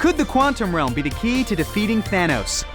Could the quantum realm be the key to defeating Thanos?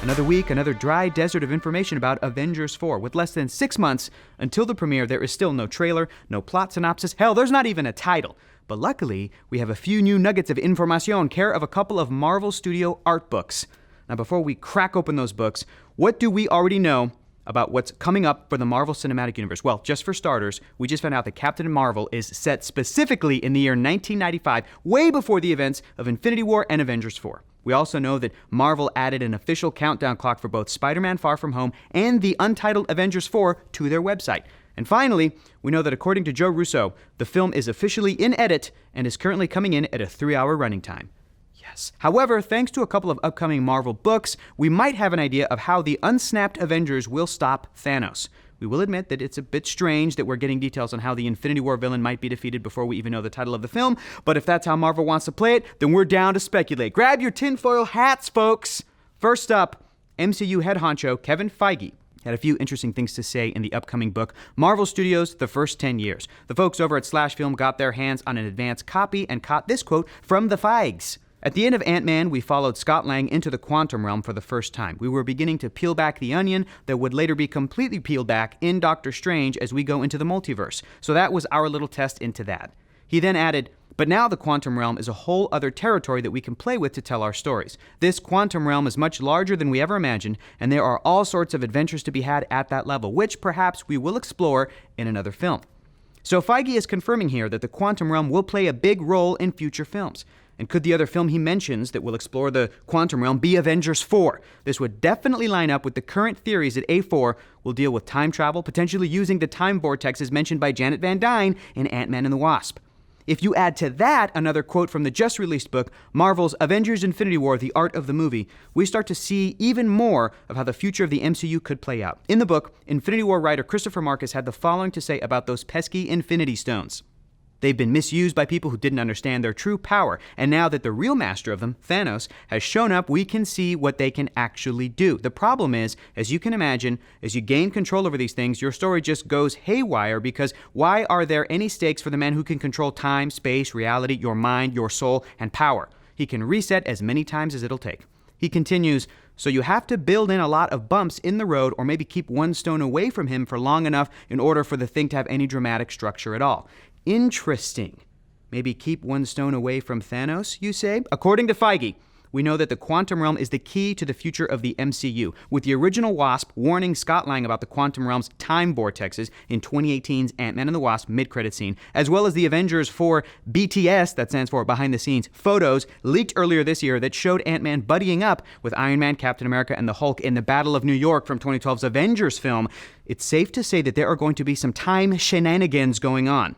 Another week, another dry desert of information about Avengers 4. With less than 6 months until the premiere, there is still no trailer, no plot synopsis. Hell, there's not even a title. But luckily, we have a few new nuggets of información, care of a couple of Marvel Studio art books. Now, before we crack open those books, what do we already know about what's coming up for the Marvel Cinematic Universe? Well, just for starters, we just found out that Captain Marvel is set specifically in the year 1995, way before the events of Infinity War and Avengers 4. We also know that Marvel added an official countdown clock for both Spider-Man Far From Home and the untitled Avengers 4 to their website. And finally, we know that according to Joe Russo, the film is officially in edit and is currently coming in at a 3-hour running time. Yes. However, thanks to a couple of upcoming Marvel books, we might have an idea of how the unsnapped Avengers will stop Thanos. We will admit that it's a bit strange that we're getting details on how the Infinity War villain might be defeated before we even know the title of the film, but if that's how Marvel wants to play it, then we're down to speculate. Grab your tinfoil hats, folks! First up, MCU head honcho Kevin Feige had a few interesting things to say in the upcoming book, Marvel Studios, The First 10 Years. The folks over at Slash Film got their hands on an advance copy and caught this quote from the Feigs. At the end of Ant-Man, we followed Scott Lang into the quantum realm for the first time. We were beginning to peel back the onion that would later be completely peeled back in Doctor Strange as we go into the multiverse. So that was our little test into that. He then added, but now the quantum realm is a whole other territory that we can play with to tell our stories. This quantum realm is much larger than we ever imagined, and there are all sorts of adventures to be had at that level, which perhaps we will explore in another film. So Feige is confirming here that the quantum realm will play a big role in future films. And could the other film he mentions that will explore the quantum realm be Avengers 4? This would definitely line up with the current theories that A4 will deal with time travel, potentially using the time vortexes mentioned by Janet Van Dyne in Ant-Man and the Wasp. If you add to that another quote from the just-released book, Marvel's Avengers Infinity War, The Art of the Movie, we start to see even more of how the future of the MCU could play out. In the book, Infinity War writer Christopher Marcus had the following to say about those pesky Infinity Stones. They've been misused by people who didn't understand their true power, and now that the real master of them, Thanos, has shown up, we can see what they can actually do. The problem is, as you can imagine, as you gain control over these things, your story just goes haywire because why are there any stakes for the man who can control time, space, reality, your mind, your soul, and power? He can reset as many times as it'll take. He continues, so you have to build in a lot of bumps in the road or maybe keep one stone away from him for long enough in order for the thing to have any dramatic structure at all. Interesting. Maybe keep one stone away from Thanos, you say? According to Feige, we know that the quantum realm is the key to the future of the MCU, with the original Wasp warning Scott Lang about the quantum realm's time vortexes in 2018's Ant-Man and the Wasp mid-credit scene, as well as the Avengers 4 BTS, that stands for behind the scenes, photos leaked earlier this year that showed Ant-Man buddying up with Iron Man, Captain America, and the Hulk in the Battle of New York from 2012's Avengers film. It's safe to say that there are going to be some time shenanigans going on.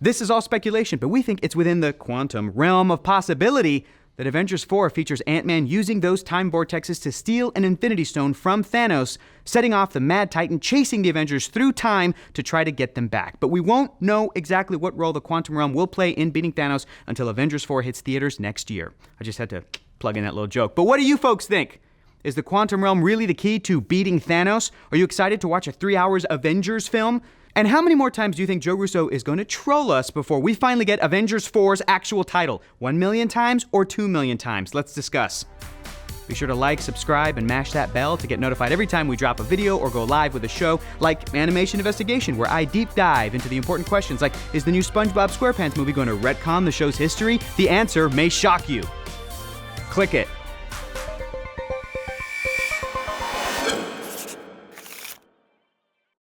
This is all speculation, but we think it's within the quantum realm of possibility that Avengers 4 features Ant-Man using those time vortexes to steal an Infinity Stone from Thanos, setting off the Mad Titan chasing the Avengers through time to try to get them back. But we won't know exactly what role the quantum realm will play in beating Thanos until Avengers 4 hits theaters next year. I just had to plug in that little joke. But what do you folks think? Is the quantum realm really the key to beating Thanos? Are you excited to watch a 3-hour Avengers film? And how many more times do you think Joe Russo is going to troll us before we finally get Avengers 4's actual title? 1 million times or 2 million times? Let's discuss. Be sure to like, subscribe, and mash that bell to get notified every time we drop a video or go live with a show like Animation Investigation, where I deep dive into the important questions like, is the new SpongeBob SquarePants movie going to retcon the show's history? The answer may shock you. Click it.